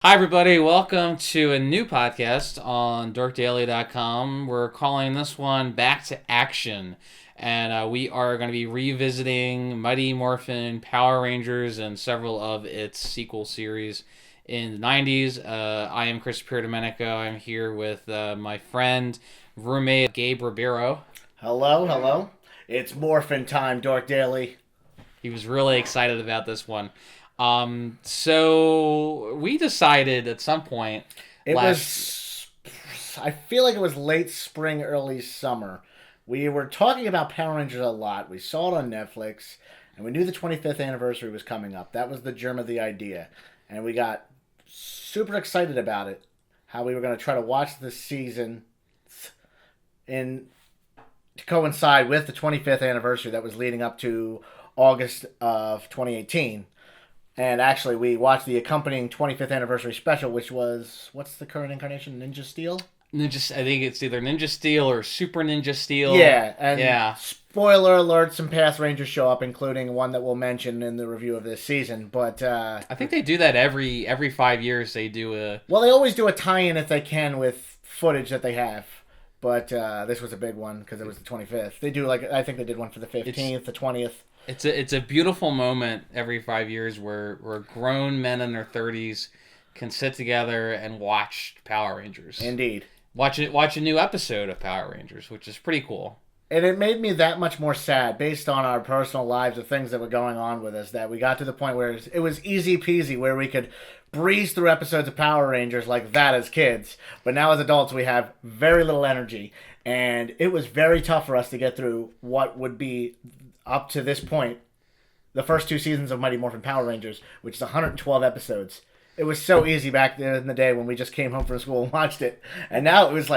Hi, everybody. Welcome to a new podcast on dorkdaily.com. We're calling this one Back to Action. And we are going to be revisiting Mighty Morphin Power Rangers and several of its sequel series in the 90s. I am Chris Domenico. I'm here with my friend, roommate, Gabe Ribeiro. Hello, hello. It's Morphin time, Dork Daily. He was really excited about this one. So we decided at some point I feel like it was late spring, early summer. We were talking about Power Rangers a lot. We saw it on Netflix, and we knew the 25th anniversary was coming up. That was the germ of the idea. And we got super excited about it. How we were going to try to watch this season to coincide with the 25th anniversary that was leading up to August of 2018. And actually, we watched the accompanying 25th anniversary special, which was, what's the current incarnation? Ninja Steel? I think it's either Ninja Steel or Super Ninja Steel. Yeah, and spoiler alert, some past Rangers show up, including one that we'll mention in the review of this season. But I think they do that every 5 years. They do a well, they always do a tie-in if they can with footage that they have. But this was a big one because it was the 25th. They do I think they did one for the 15th, the 20th. It's a beautiful moment every 5 years where grown men in their 30s can sit together and watch Power Rangers. Indeed. Watch a new episode of Power Rangers, which is pretty cool. And it made me that much more sad based on our personal lives of things that were going on with us, that we got to the point where it was easy peasy, where we could breeze through episodes of Power Rangers like that as kids. But now as adults, we have very little energy. And it was very tough for us to get through what would be, up to this point, the first two seasons of Mighty Morphin Power Rangers, which is 112 episodes. It was so easy back there in the day when we just came home from school and watched it. And now it was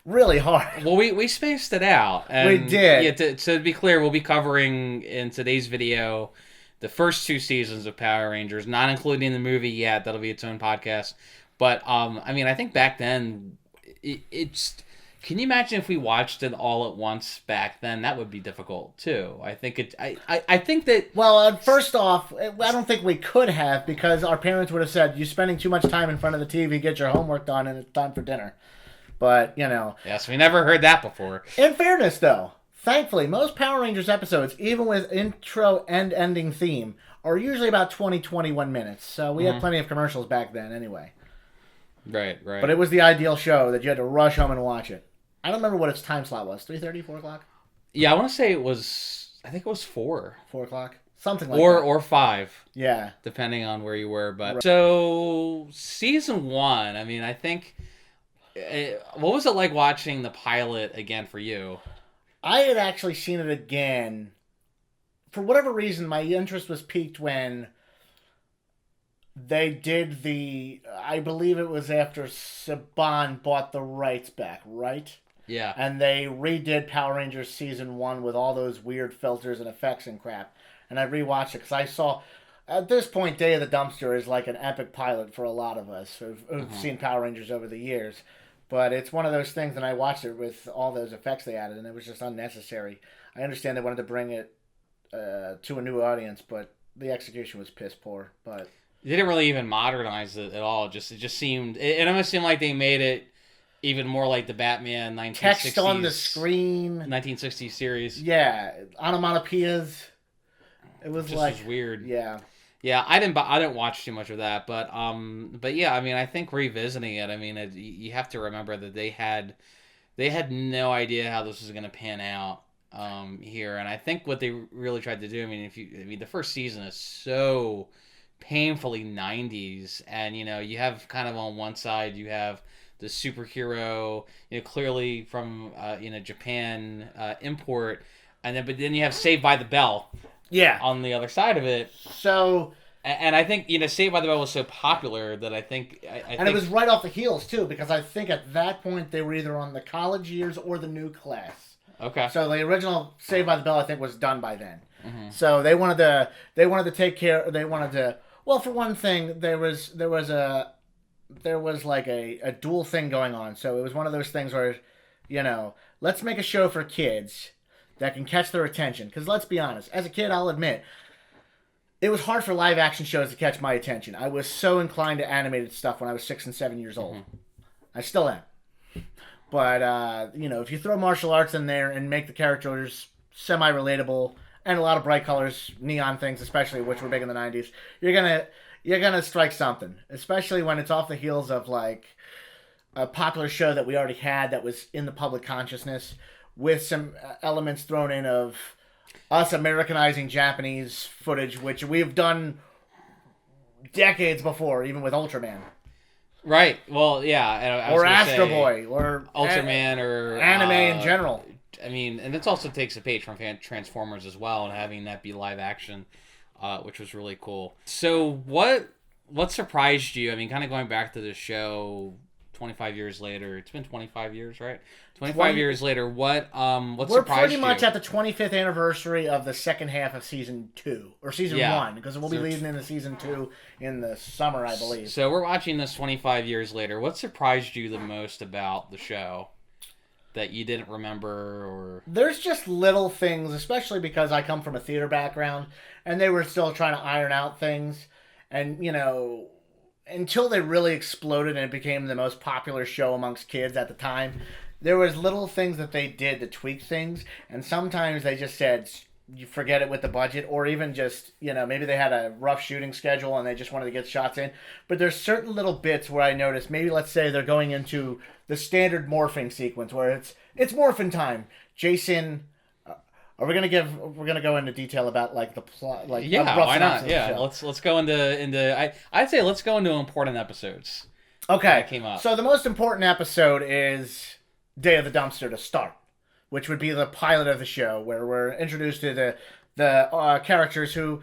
really hard. Well, we spaced it out. And we did. Yeah, to be clear, we'll be covering in today's video the first two seasons of Power Rangers, not including the movie yet. That'll be its own podcast. But I think back then, it's. Can you imagine if we watched it all at once back then? That would be difficult too. I think it. I think that. Well, first off, I don't think we could have, because our parents would have said, "You're spending too much time in front of the TV. Get your homework done, and it's time for dinner." But Yes, we never heard that before. In fairness, though, thankfully, most Power Rangers episodes, even with intro and ending theme, are usually about 20-21 minutes. So we had plenty of commercials back then, anyway. Right. But it was the ideal show that you had to rush home and watch it. I don't remember what its time slot was. 3:30, 4 o'clock? Yeah, I want to say it was. I think it was 4. 4 o'clock? Something like that. Or 5. Yeah. Depending on where you were. But right. So, season 1, I think. What was it like watching the pilot again for you? I had actually seen it again. For whatever reason, my interest was piqued when they did I believe it was after Saban bought the rights back, right? Yeah. And they redid Power Rangers Season 1 with all those weird filters and effects and crap. And I rewatched it because I saw, at this point, Day of the Dumpster is like an epic pilot for a lot of us who've seen Power Rangers over the years. But it's one of those things, and I watched it with all those effects they added, and it was just unnecessary. I understand they wanted to bring it to a new audience, but the execution was piss poor. But they didn't really even modernize it at all. It just seemed, it almost seemed like they made it even more like the Batman 1960s. Text on the screen. 1960s series. Yeah, onomatopoeias. It was was weird. Yeah. Yeah, I didn't watch too much of that, but yeah, I think revisiting it, you have to remember that they had no idea how this was going to pan out here, and I think what they really tried to do, the first season is so painfully 90s, and you have kind of on one side you have the superhero, clearly from Japan import, but then you have Saved by the Bell. Yeah. On the other side of it. So. And I think, Saved by the Bell was so popular that I think. And it was right off the heels, too, because I think at that point they were either on the college years or the new class. Okay. So the original Saved by the Bell, I think, was done by then. Mm-hmm. So they wanted to take care. They wanted to. Well, for one thing, there was like a dual thing going on. So it was one of those things where, let's make a show for kids that can catch their attention. Because let's be honest, as a kid, I'll admit, it was hard for live action shows to catch my attention. I was so inclined to animated stuff when I was 6 and 7 years old. Mm-hmm. I still am. But, if you throw martial arts in there and make the characters semi-relatable and a lot of bright colors, neon things especially, which were big in the 90s, you're gonna strike something. Especially when it's off the heels of, like, a popular show that we already had that was in the public consciousness with some elements thrown in of us Americanizing Japanese footage, which we've done decades before, even with Ultraman. Right. Well, yeah. Or Astro Boy, or Ultraman, or anime in general. I mean, and it also takes a page from Transformers as well, and having that be live action, which was really cool. So, what surprised you? I mean, kind of going back to the show 25 years later. It's been 25 years, right? 25 years later, what surprised you? We're pretty much at the 25th anniversary of the second half of season 2 or season 1, because we'll be leading into season 2 in the summer, I believe. So we're watching this 25 years later. What surprised you the most about the show that you didn't remember? Or there's just little things, especially because I come from a theater background, and they were still trying to iron out things, and until they really exploded and it became the most popular show amongst kids at the time, there was little things that they did to tweak things, and sometimes they just said, you forget it with the budget, or even just, maybe they had a rough shooting schedule and they just wanted to get shots in. But there's certain little bits where I noticed, maybe let's say they're going into the standard morphing sequence where it's morphin' time. Jason... We're gonna go into detail about like the plot, like why not? Yeah, let's go into I'd say let's go into important episodes. Okay, that came up. So the most important episode is Day of the Dumpster to start, which would be the pilot of the show, where we're introduced to the characters who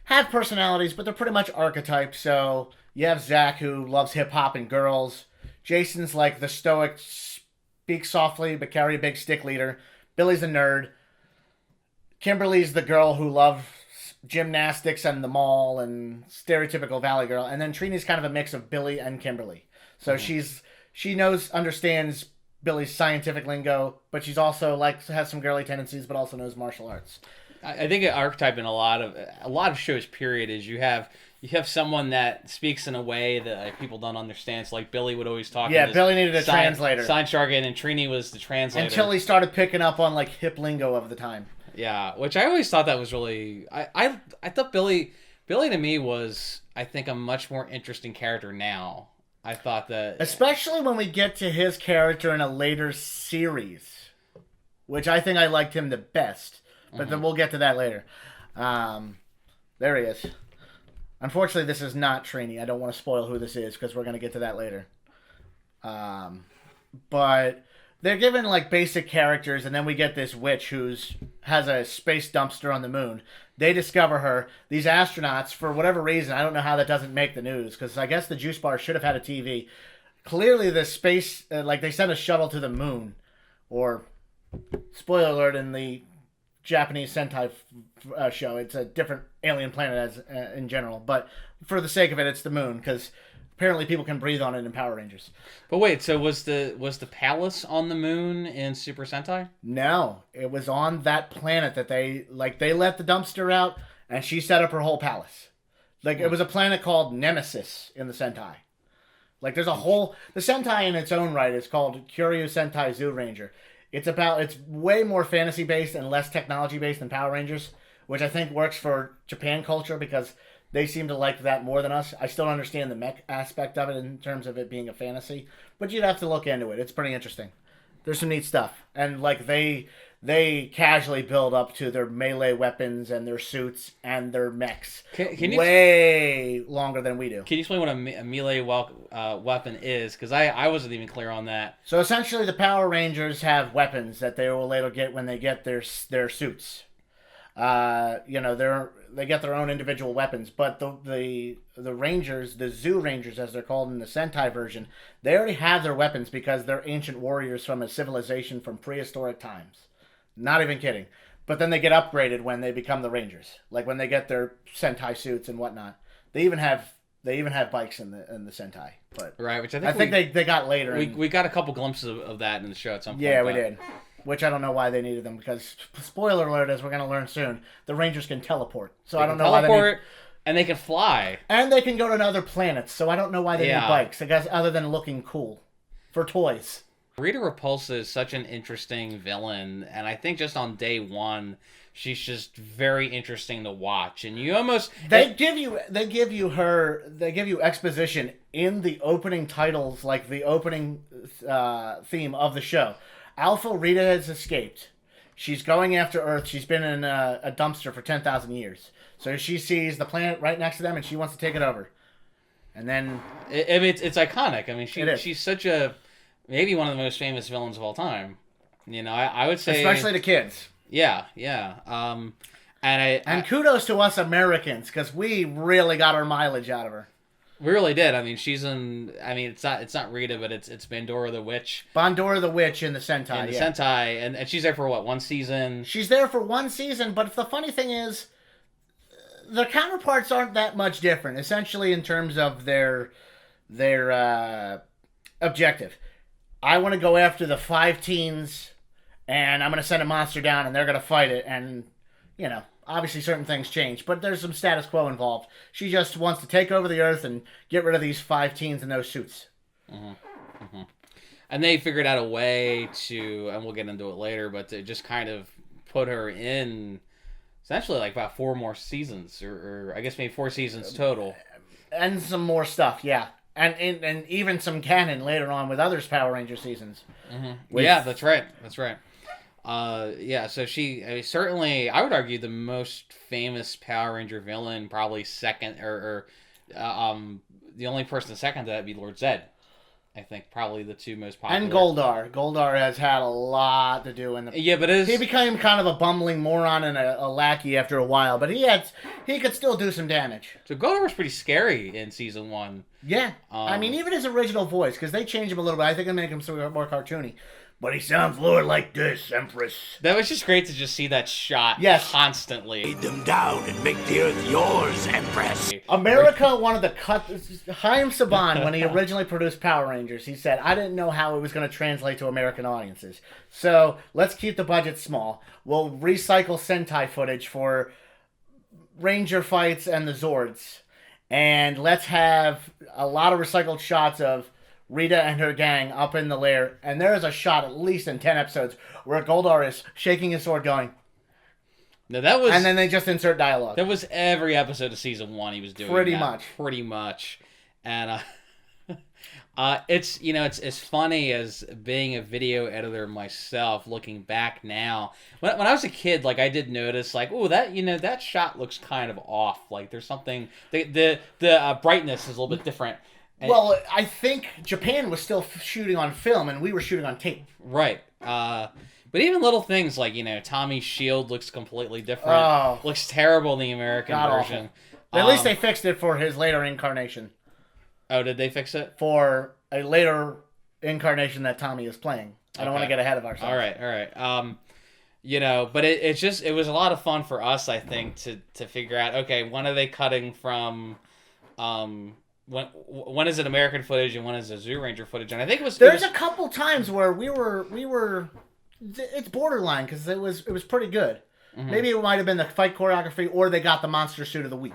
have personalities, but they're pretty much archetypes. So you have Zach, who loves hip hop and girls. Jason's like the stoic, speak softly but carry a big stick leader. Billy's a nerd. Kimberly's the girl who loves gymnastics and the mall and stereotypical Valley girl. And then Trini's kind of a mix of Billy and Kimberly. So she understands Billy's scientific lingo, but she's also has some girly tendencies, but also knows martial arts. I think an archetype in a lot of shows, period, is you have someone that speaks in a way that people don't understand. So like Billy would always talk. Yeah, Billy needed a translator. Science jargon, and Trini was the translator. Until he started picking up on like hip lingo of the time. Yeah, which I always thought that was really... I thought Billy to me was, I think, a much more interesting character now. I thought that... Especially when we get to his character in a later series, which I think I liked him the best. But then we'll get to that later. There he is. Unfortunately, this is not Trini. I don't want to spoil who this is, because we're going to get to that later. But... they're given like basic characters, and then we get this witch who has a space dumpster on the moon. They discover her. These astronauts, for whatever reason, I don't know how that doesn't make the news, because I guess the juice bar should have had a TV. Clearly the space, they sent a shuttle to the moon, or, spoiler alert, in the Japanese Sentai show, it's a different alien planet in general, but for the sake of it, it's the moon, because... apparently people can breathe on it in Power Rangers. But wait, so was the palace on the moon in Super Sentai? No, it was on that planet that they let the dumpster out, and she set up her whole palace. It was a planet called Nemesis in the Sentai. There's a whole... the Sentai in its own right is called Kyoryu Sentai Zoo Ranger. It's way more fantasy-based and less technology-based than Power Rangers, which I think works for Japan culture, because... they seem to like that more than us. I still don't understand the mech aspect of it in terms of it being a fantasy, but you'd have to look into it. It's pretty interesting. There's some neat stuff, and they casually build up to their melee weapons and their suits and their mechs way longer than we do. Can you explain what a melee weapon is? Because I wasn't even clear on that. So essentially, the Power Rangers have weapons that they will later get when they get their suits. They get their own individual weapons, but the Rangers, the Zoo Rangers as they're called in the Sentai version, they already have their weapons because they're ancient warriors from a civilization from prehistoric times. Not even kidding. But then they get upgraded when they become the Rangers, like when they get their Sentai suits and whatnot. They even have bikes in the Sentai, but right, which I think they got later. We got a couple glimpses of that in the show at some point. Yeah, we did. which I don't know why they needed them, because spoiler alert, as we're going to learn soon, the Rangers can teleport. So They I don't can know why they teleport, need... and they can fly. And they can go to other planets, so I don't know why they need bikes, I guess, other than looking cool. For toys. Rita Repulsa is such an interesting villain, and I think just on day one, she's just very interesting to watch. And you almost they give you exposition in the opening titles, like the opening theme of the show. Alpha Rita has escaped. She's going after Earth. She's been in a dumpster for 10,000 years. So she sees the planet right next to them, and she wants to take it over. And then it's iconic. I mean, she's such a maybe one of the most famous villains of all time. You know, I would say, especially to kids. Yeah. And kudos to us Americans, because we really got our mileage out of her. We really did. I mean, she's in. I mean, it's not Rita, but it's Bandora the Witch. Bandora the Witch in the Sentai. In the Sentai, and she's there for what, one season? She's there for one season, but the funny thing is, their counterparts aren't that much different, essentially, in terms of their objective. I want to go after the 5 teens, and I'm going to send a monster down, and they're going to fight it, and, you know, obviously certain things change, but there's some status quo involved. She just wants to take over the Earth and get rid of these 5 teens in those suits. Mm-hmm. Mm-hmm. And they figured out a way to, and we'll get into it later, but to just kind of put her in essentially like about 4 more seasons, or I guess maybe 4 seasons total. And some more stuff, yeah. And even some canon later on with others Power Ranger seasons. Mm-hmm. Yeah, that's right. So certainly, I would argue the most famous Power Ranger villain, probably second, the only person second to that would be Lord Zed. I think probably the 2 most popular. And Goldar. Goldar has had a lot to do in the... Yeah, but he became kind of a bumbling moron and a lackey after a while, but he could still do some damage. So Goldar was pretty scary in season 1. Yeah. I mean, even his original voice, because they changed him a little bit. I think they make him more cartoony. But he sounds more like this, Empress. That was just great to just see that shot constantly. Lay them down and make the Earth yours, Empress. America wanted to cut... Chaim Saban, when he originally produced Power Rangers, he said, I didn't know how it was going to translate to American audiences. So, let's keep the budget small. We'll recycle Sentai footage for Ranger fights and the Zords. And let's have a lot of recycled shots of Rita and her gang up in the lair, and there is a shot at least in 10 episodes where Goldar is shaking his sword going. No, that was... And then they just insert dialogue. That was every episode of season 1 he was doing Pretty much. And it's funny as being a video editor myself, looking back now. When I was a kid, like, I did notice, like, oh, that shot looks kind of off. Like, there's something... The brightness is a little bit different. Well, I think Japan was still shooting on film, and we were shooting on tape. Right. But even little things like, Tommy's shield looks completely different. Oh. Looks terrible in the American version. At least they fixed it for his later incarnation. Oh, did they fix it? For a later incarnation that Tommy is playing. I don't want to get ahead of ourselves. All right. But it was a lot of fun for us, I think, to figure out, okay, when are they cutting from... When is it American footage and when is it Zoo Ranger footage? And I think there's a couple times where we were it's borderline because it was pretty good. Mm-hmm. Maybe it might have been the fight choreography or they got the monster suit of the week.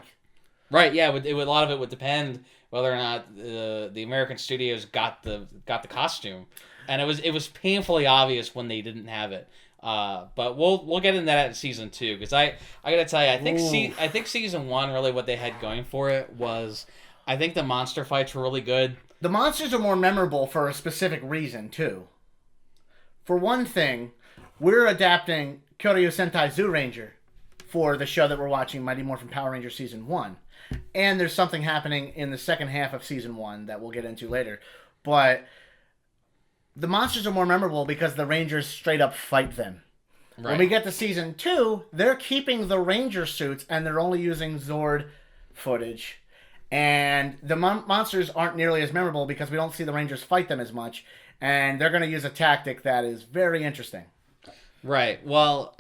Right, yeah, a lot of it would depend whether or not the American studios got the costume. And it was painfully obvious when they didn't have it. But we'll get into that in season 2 because I got to tell you, I think season 1 really what they had going for it was I think the monster fights were really good. The monsters are more memorable for a specific reason, too. For one thing, we're adapting Kyoryu Sentai Zoo Ranger for the show that we're watching, Mighty Morphin Power Ranger Season 1. And there's something happening in the second half of Season 1 that we'll get into later. But the monsters are more memorable because the Rangers straight up fight them. Right. When we get to Season 2, they're keeping the Ranger suits and they're only using Zord footage. And the monsters aren't nearly as memorable because we don't see the Rangers fight them as much. And they're going to use a tactic that is very interesting. Right. Well,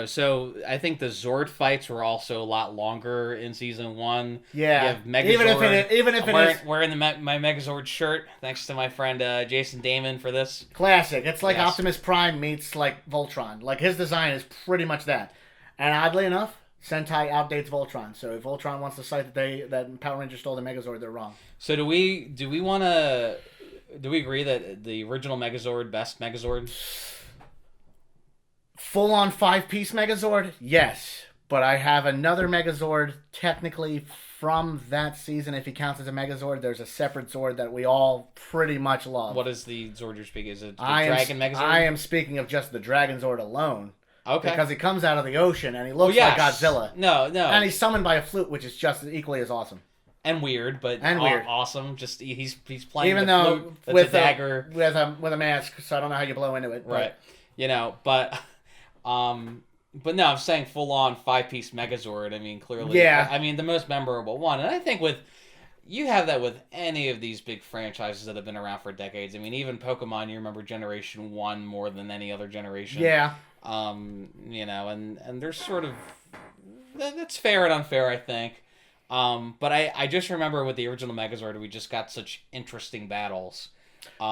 so I think the Zord fights were also a lot longer in season 1. Yeah. You have Megazord. Even if it is wearing my Megazord shirt, thanks to my friend Jason Damon for this. classic. It's like Yes. Optimus Prime meets like Voltron. Like his design is pretty much that. And oddly enough, Sentai outdates Voltron. So if Voltron wants to cite that Power Rangers stole the Megazord, they're wrong. So do we agree that the original Megazord best Megazord? Full-on 5-piece Megazord? Yes. But I have another Megazord technically from that season. If he counts as a Megazord, there's a separate Zord that we all pretty much love. What is the Zord you're speaking? Is it the Dragon Megazord? I am speaking of just the Dragonzord alone. Okay. Because he comes out of the ocean and he looks like Godzilla. No. And he's summoned by a flute, which is just equally as awesome. And weird, but awesome. Just he's playing even the though flute. That's with a dagger with a mask, so I don't know how you blow into it. Right. But no, I'm saying full on 5-piece Megazord. I mean, clearly. Yeah. I mean, the most memorable one, and I think you have that with any of these big franchises that have been around for decades. I mean, even Pokemon, you remember Generation 1 more than any other generation. Yeah. And there's sort of that's fair and unfair, I think. But I just remember with the original Megazord, we just got such interesting battles.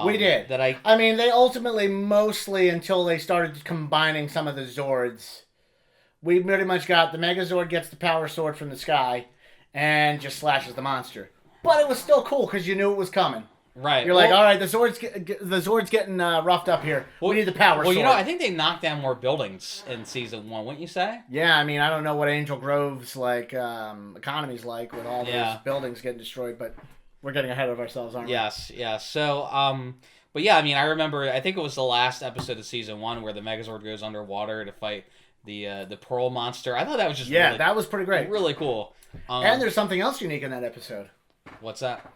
We did. I mean, they ultimately, mostly until they started combining some of the Zords, we pretty much got the Megazord gets the power sword from the sky and just slashes the monster. But it was still cool because you knew it was coming. Right. You're like, all right, the Zord's getting roughed up here. We need the power sword. I think they knocked down more buildings in season 1, wouldn't you say? Yeah, I mean, I don't know what Angel Grove's economy's like with all those buildings getting destroyed, but we're getting ahead of ourselves, aren't we? Yes. So, but yeah, I mean, I remember, I think it was the last episode of season 1 where the Megazord goes underwater to fight the Pearl monster. I thought that was just that was pretty great. Really cool. And there's something else unique in that episode. What's that?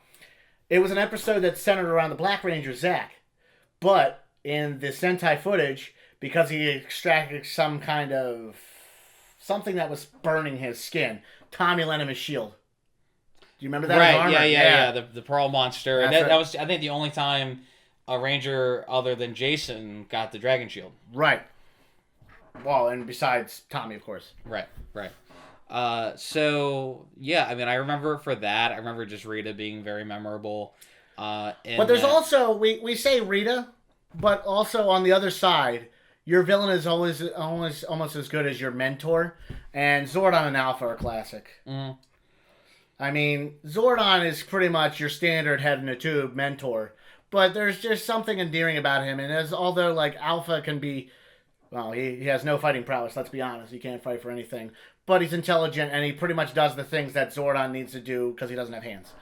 It was an episode that centered around the Black Ranger, Zack. But in the Sentai footage, because he extracted some kind of something that was burning his skin, Tommy lent him his shield. Do you remember that? Right, yeah. The Pearl monster. And that right. was, I think, the only time a Ranger other than Jason got the Dragon Shield. Right. Well, and besides Tommy, of course. Right. So, yeah, I mean, I remember it for that. I remember just Rita being very memorable. But there's also, we say Rita, but also on the other side, your villain is always almost as good as your mentor. And Zordon and Alpha are classic. Mm. I mean, Zordon is pretty much your standard head in a tube mentor. But there's just something endearing about him. And although, like, Alpha can be... Well, he has no fighting prowess, let's be honest. He can't fight for anything. But he's intelligent, and he pretty much does the things that Zordon needs to do because he doesn't have hands.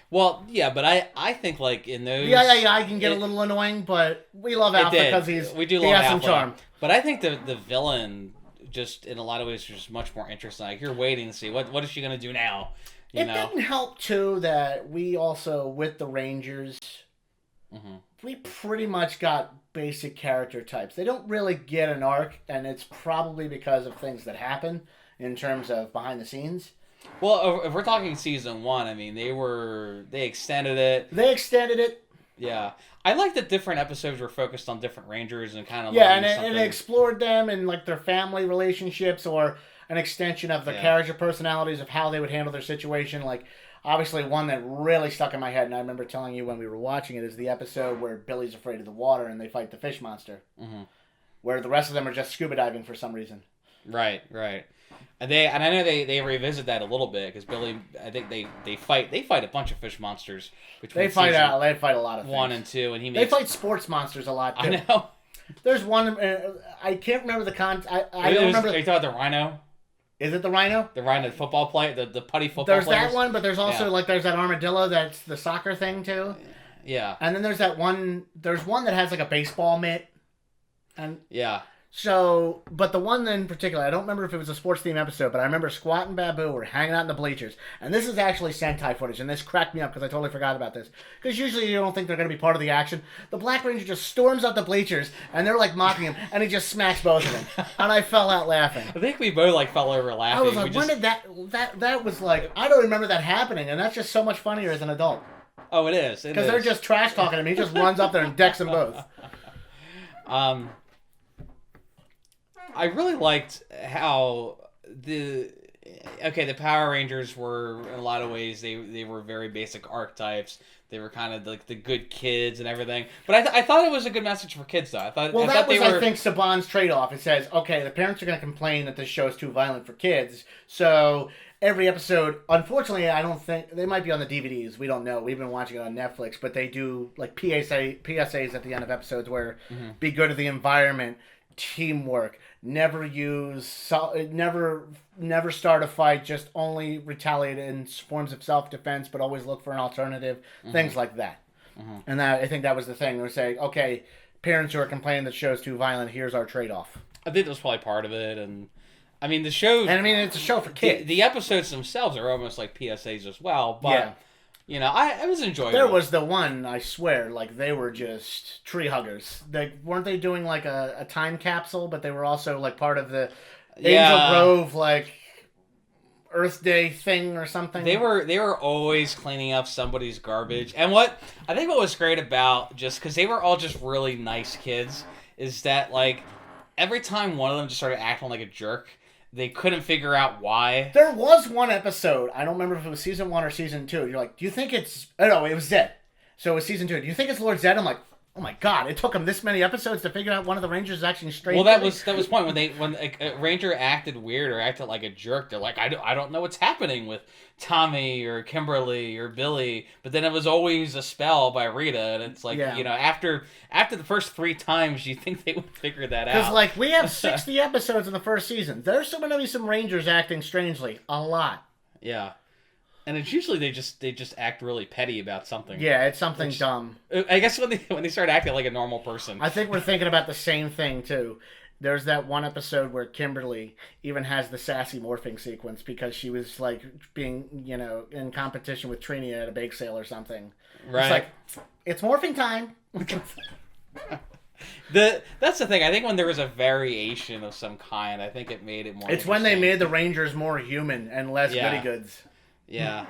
Well, yeah, but I think, like, in those... Yeah, I can get a little annoying, but we love Alpha because he has some charm. But I think the villain, just in a lot of ways, is just much more interesting. Like, you're waiting to see, what is she going to do now? It didn't help, too, that we also, with the Rangers, we pretty much got basic character types. They don't really get an arc, and it's probably because of things that happen in terms of behind the scenes. Well, if we're talking season 1, I mean, they extended it. Yeah. I like that different episodes were focused on different Rangers and kind of... Yeah, and it explored them and, like, their family relationships or an extension of the character personalities of how they would handle their situation. Like, obviously, one that really stuck in my head, and I remember telling you when we were watching it, is the episode where Billy's afraid of the water and they fight the fish monster. Mm-hmm. Where the rest of them are just scuba diving for some reason. Right. And I know they revisit that a little bit because Billy, I think they fight a bunch of fish monsters. They fight a lot of things. 1 and 2, and they fight sports monsters a lot too. I know. There's one. I can't remember the I don't remember. Are you talking about the Rhino? Is it the Rhino? The Rhino football player, the putty football. There's players? That one, but there's also there's that armadillo that's the soccer thing too. Yeah. And then there's that one. There's one that has like a baseball mitt. And yeah. So, but the one in particular, I don't remember if it was a sports theme episode, but I remember Squat and Babu were hanging out in the bleachers. And this is actually Sentai footage, and this cracked me up because I totally forgot about this. Because usually you don't think they're going to be part of the action. The Black Ranger just storms out the bleachers, and they're like mocking him, and he just smacks both of them. And I fell out laughing. I think we both fell over laughing. I was like, when did that was like, I don't remember that happening, and that's just so much funnier as an adult. Oh, it is. Because they're just trash talking him. He just runs up there and decks them both. I really liked how the Power Rangers were, in a lot of ways, they were very basic archetypes. They were kind of like the good kids and everything. But I thought it was a good message for kids, though. I thought I think Saban's trade-off. It says, okay, the parents are going to complain that this show is too violent for kids, so every episode, unfortunately, I don't think they might be on the DVDs. We don't know. We've been watching it on Netflix, but they do like PSAs at the end of episodes where be good to the environment, teamwork, never start a fight, just only retaliate in forms of self-defense, but always look for an alternative, things like that. And I think that was the thing. They were saying, okay, parents who are complaining that the show's too violent, here's our trade-off. I think that was probably part of it, and I mean, the show... And I mean, it's a show for kids. The episodes themselves are almost like PSAs as well, but, you know, I was enjoying it. There was the one, I swear, like, they were just tree huggers. Weren't they doing, like, a time capsule, but they were also, like, part of the Angel Grove, like, Earth Day thing or something? They were always cleaning up somebody's garbage. And what was great about, just because they were all just really nice kids, is that, like, every time one of them just started acting like a jerk, they couldn't figure out why. There was one episode, I don't remember if it was season 1 or season 2. You're like, do you think it's... Oh, no, it was Zed. So it was season 2. Do you think it's Lord Zed? I'm like, oh my god, it took him this many episodes to figure out one of the Rangers is actually straight. Well, that was point when a Ranger acted weird or acted like a jerk. They're like, I don't know what's happening with Tommy or Kimberly or Billy. But then it was always a spell by Rita, and it's like, you know, after the first 3 times, you think they would figure that out. Because like we have 60 episodes in the first season. There's going to be some Rangers acting strangely, a lot. Yeah. And it's usually they just act really petty about something. Yeah, it's something dumb. I guess when they start acting like a normal person. I think we're thinking about the same thing too. There's that one episode where Kimberly even has the sassy morphing sequence because she was like being, you know, in competition with Trini at a bake sale or something. Right. It's like, it's morphing time. That's the thing. I think when there was a variation of some kind, I think it made it more. It's when they made the Rangers more human and less goody goods. Yeah.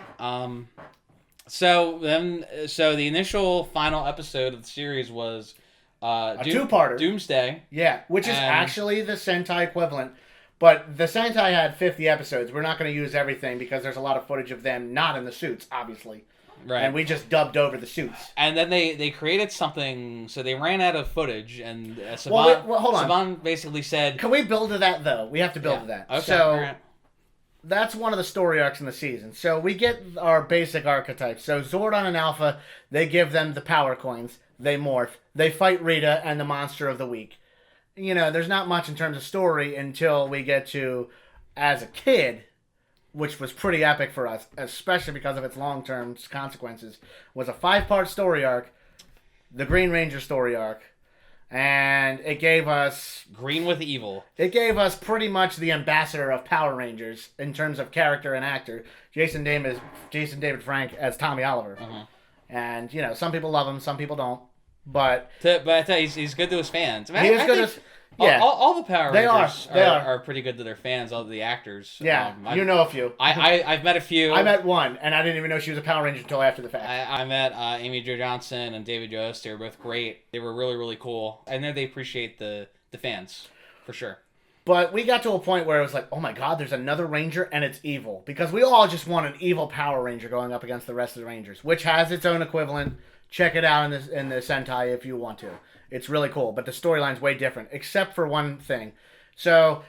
So the initial final episode of the series was a two-parter. Doomsday. Yeah, which is actually the Sentai equivalent. But the Sentai had 50 episodes. We're not going to use everything because there's a lot of footage of them not in the suits, obviously. Right. And we just dubbed over the suits. And then they created something, so they ran out of footage, and Saban, hold on. Saban basically said... Can we build to that, though? We have to build to that. Okay. So, that's one of the story arcs in the season. So we get our basic archetypes. So Zordon and Alpha, they give them the power coins. They morph. They fight Rita and the monster of the week. You know, there's not much in terms of story until we get to, as a kid, which was pretty epic for us, especially because of its long-term consequences, was a 5-part story arc, the Green Ranger story arc, and it gave us... Green with evil. It gave us pretty much the ambassador of Power Rangers in terms of character and actor. Jason David Frank as Tommy Oliver. Uh-huh. And, you know, some people love him, some people don't. But I tell you, he's good to his fans. I mean, all the Power Rangers they are pretty good to their fans, all the actors. Yeah, you know a few. I've met a few. I met one, and I didn't even know she was a Power Ranger until after the fact. I met Amy Jo Johnson and David Yost. They were both great. They were really, really cool. I know they appreciate the fans, for sure. But we got to a point where it was like, oh my god, there's another Ranger, and it's evil. Because we all just want an evil Power Ranger going up against the rest of the Rangers, which has its own equivalent. Check it out in the Sentai if you want to. It's really cool, but the storyline's way different, except for one thing. So,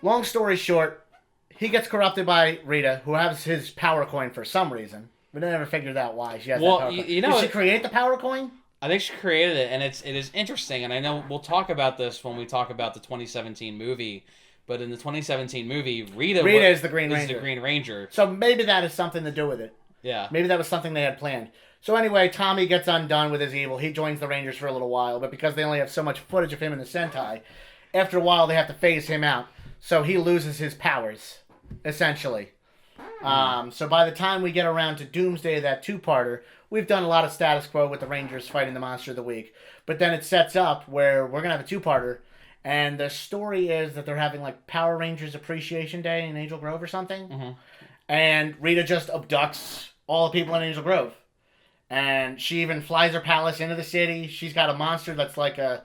long story short, he gets corrupted by Rita, who has his power coin for some reason. We never figured out why she has that power coin. Did she create the power coin? I think she created it, and it is interesting, and I know we'll talk about this when we talk about the 2017 movie, but in the 2017 movie, Rita is the Green Ranger. the Green Ranger. So maybe that has something to do with it. Yeah. Maybe that was something they had planned. So anyway, Tommy gets undone with his evil. He joins the Rangers for a little while, but because they only have so much footage of him in the Sentai, after a while they have to phase him out. So he loses his powers, essentially. So by the time we get around to Doomsday, that 2-parter, we've done a lot of status quo with the Rangers fighting the Monster of the Week. But then it sets up where we're going to have a 2-parter, and the story is that they're having like Power Rangers Appreciation Day in Angel Grove or something. Mm-hmm. And Rita just abducts all the people in Angel Grove. And she even flies her palace into the city. She's got a monster that's like a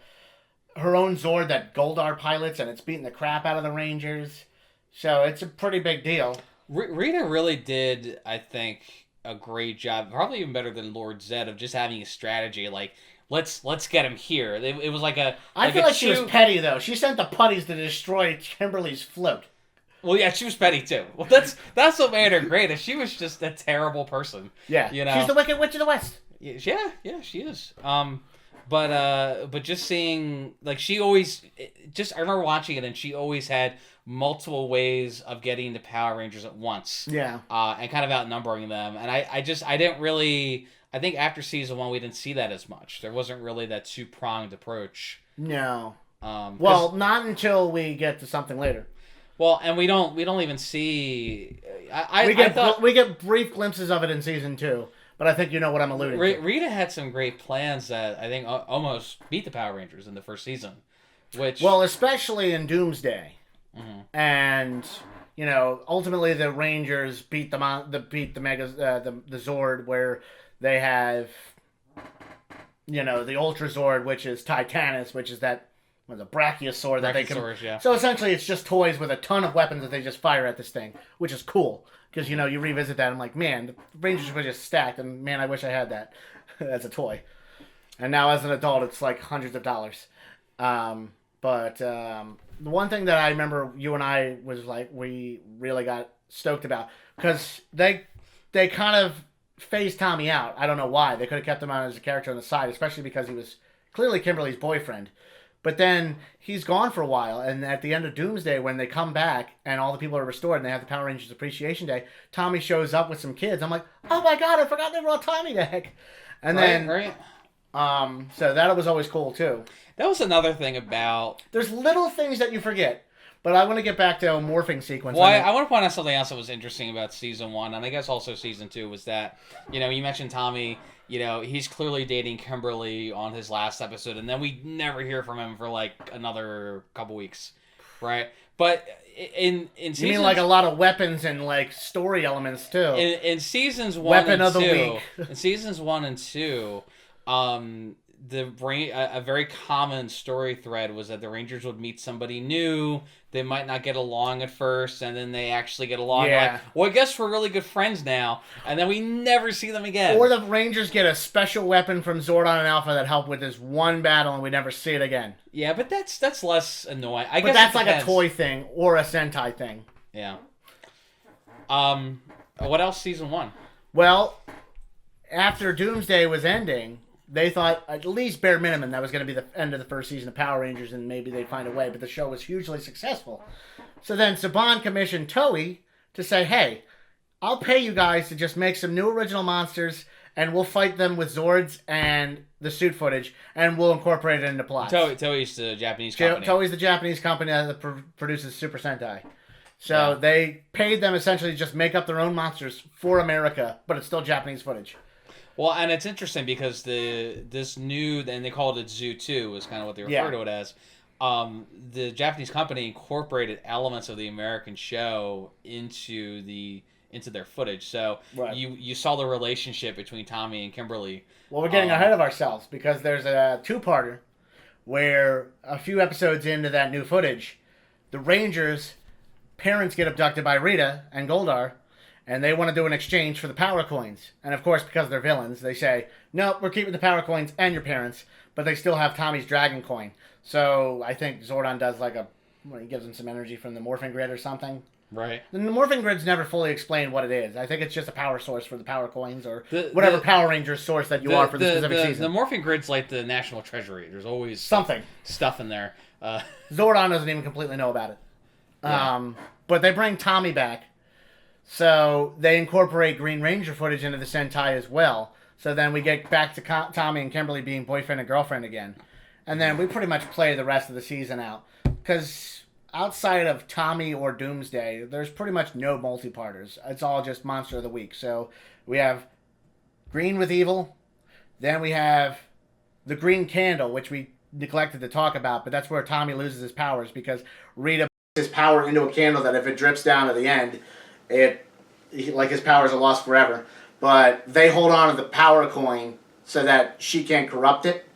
her own Zord that Goldar pilots, and it's beating the crap out of the Rangers. So it's a pretty big deal. Rita really did, I think, a great job, probably even better than Lord Zed, of just having a strategy like, let's get him here. It was like a. I feel like she was petty though. She sent the putties to destroy Kimberly's float. Well, yeah, she was petty too. Well, that's what made her great. Is she was just a terrible person. Yeah, you know, she's the Wicked Witch of the West. Yeah, she is. But just seeing like she always I remember watching it and she always had multiple ways of getting the Power Rangers at once. Yeah. And kind of outnumbering them, and I didn't really. I think after season 1 we didn't see that as much. There wasn't really that 2-pronged approach. No. Well, not until we get to something later. Well, and we don't even see. We get brief glimpses of it in season 2, but I think you know what I'm alluding to. Rita had some great plans that I think almost beat the Power Rangers in the first season, especially in Doomsday, and ultimately the Rangers beat the Zord where they have the Ultra Zord, which is Titanus, which is that. The Brachiosaur that they can. Yeah. So essentially, it's just toys with a ton of weapons that they just fire at this thing, which is cool because you revisit that. I'm like, man, the Rangers were just stacked, and man, I wish I had that as a toy. And now as an adult, it's like hundreds of dollars. But the one thing that I remember you and I was like, we really got stoked about because they kind of phased Tommy out. I don't know why. They could have kept him on as a character on the side, especially because he was clearly Kimberly's boyfriend. But then he's gone for a while, and at the end of Doomsday, when they come back and all the people are restored and they have the Power Rangers Appreciation Day, Tommy shows up with some kids. I'm like, oh my god, I forgot they brought Tommy back. And right. So that was always cool too. That was another thing about. There's little things that you forget, but I want to get back to a morphing sequence. Well, I want to point out something else that was interesting about season 1, and I guess also season 2, was that you mentioned Tommy. He's clearly dating Kimberly on his last episode, and then we never hear from him for like another couple weeks, right? But in seasons, you mean like a lot of weapons and like story elements too. In seasons 1 Weapon and of the 2, week. In seasons 1 and 2, a very common story thread was that the Rangers would meet somebody new. They might not get along at first, and then they actually get along. Yeah. Like, well, I guess we're really good friends now, and then we never see them again. Or the Rangers get a special weapon from Zordon and Alpha that help with this one battle, and we never see it again. Yeah, but that's less annoying. I but guess that's like a toy thing or a Sentai thing. Yeah. What else? Season 1. Well, after Doomsday was ending, they thought at least bare minimum that was going to be the end of the first season of Power Rangers, and maybe they'd find a way. But the show was hugely successful. So then Saban commissioned Toei to say, hey, I'll pay you guys to just make some new original monsters, and we'll fight them with Zords and the suit footage, and we'll incorporate it into plots. Toei's the Japanese company. Toei's the Japanese company that produces Super Sentai. So they paid them essentially to just make up their own monsters for America, but it's still Japanese footage. Well, and it's interesting because this new, and they called it Zoo 2, is kind of what they refer to it as. The Japanese company incorporated elements of the American show into their footage. So you saw the relationship between Tommy and Kimberly. Well, we're getting ahead of ourselves because there's a 2-parter where a few episodes into that new footage, the Rangers' parents get abducted by Rita and Goldar, and they want to do an exchange for the power coins. And of course, because they're villains, they say, nope, we're keeping the power coins and your parents, but they still have Tommy's dragon coin. So I think Zordon does he gives him some energy from the morphing grid or something. Right. The morphing grid's never fully explained what it is. I think it's just a power source for the power coins or whatever Power Rangers source that you are for the specific season. The morphing grid's like the national treasury. There's always something stuff in there. Zordon doesn't even completely know about it. Yeah. But they bring Tommy back. So they incorporate Green Ranger footage into the Sentai as well. So then we get back to Tommy and Kimberly being boyfriend and girlfriend again. And then we pretty much play the rest of the season out. Because outside of Tommy or Doomsday, there's pretty much no multi-parters. It's all just Monster of the Week. So we have Green with Evil. Then we have the Green Candle, which we neglected to talk about. But that's where Tommy loses his powers because Rita puts his power into a candle that if it drips down to the end, his powers are lost forever. But they hold on to the power coin so that she can't corrupt it.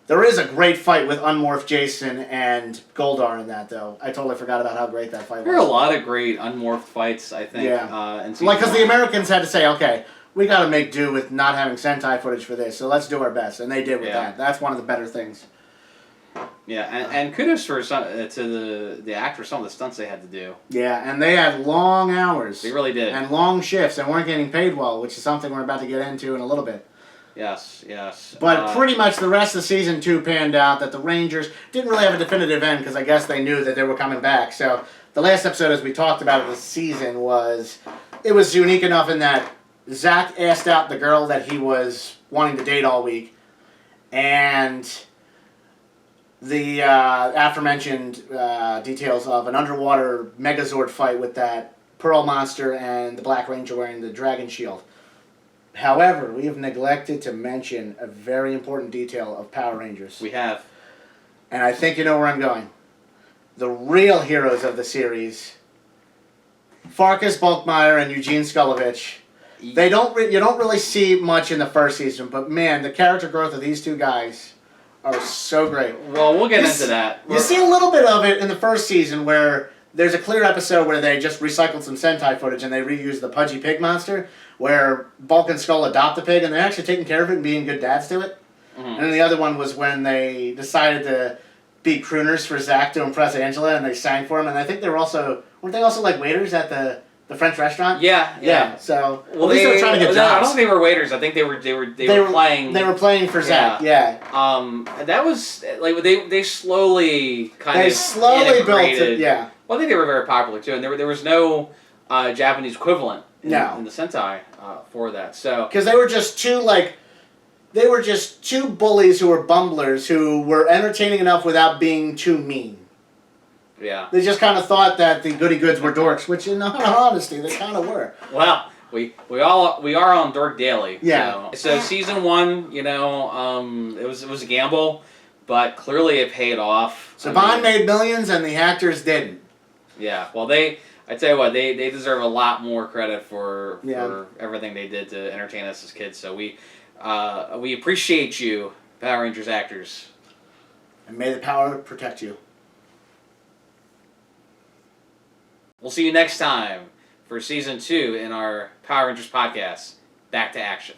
There is a great fight with Unmorph Jason and Goldar in that, though. I totally forgot about how great that fight was. There are a lot of great unmorphed fights, I think. Yeah. In Like, because the Americans had to say, okay, we got to make do with not having Sentai footage for this, so let's do our best. And they did with that. That's one of the better things. Yeah, and kudos for to the actors, some of the stunts they had to do. Yeah, and they had long hours. They really did. And long shifts and weren't getting paid well, which is something we're about to get into in a little bit. Yes, yes. But pretty much the rest of season 2 panned out that the Rangers didn't really have a definitive end because I guess they knew that they were coming back. So the last episode, as we talked about of the season, was unique enough in that Zach asked out the girl that he was wanting to date all week, and the aforementioned details of an underwater Megazord fight with that Pearl monster and the Black Ranger wearing the dragon shield. However, we have neglected to mention a very important detail of Power Rangers. We have. And I think you know where I'm going. The real heroes of the series, Farkas Bulkmeyer and Eugene Skulovich. You don't really see much in the first season, but man, the character growth of these two guys are so great. Well, we'll get into that. You see a little bit of it in the first season where there's a clear episode where they just recycled some Sentai footage and they reused the pudgy pig monster, where Bulk and Skull adopt the pig and they're actually taking care of it and being good dads to it. Mm-hmm. And then the other one was when they decided to be crooners for Zach to impress Angela and they sang for him. And I think they were also, weren't they also like waiters at the French restaurant? Yeah. So at least they were trying to get jobs. I don't think they were waiters. I think they were playing. They were playing for Zach. Yeah. That was like they slowly kind of built it. Yeah. Well, I think they were very popular too, and there was no Japanese equivalent in the Sentai for that. So because they were just two bullies who were bumblers who were entertaining enough without being too mean. Yeah. They just kind of thought that the goody goods were dorks, which in all honesty they kind of were. Well, we are on Dork Daily. Yeah. So season 1, it was a gamble, but clearly it paid off. Saban made millions and the actors didn't. Yeah. Well, I tell you what, they deserve a lot more credit for everything they did to entertain us as kids. So we appreciate you, Power Rangers actors. And may the power protect you. We'll see you next time for season 2 in our Power Rangers podcast. Back to action.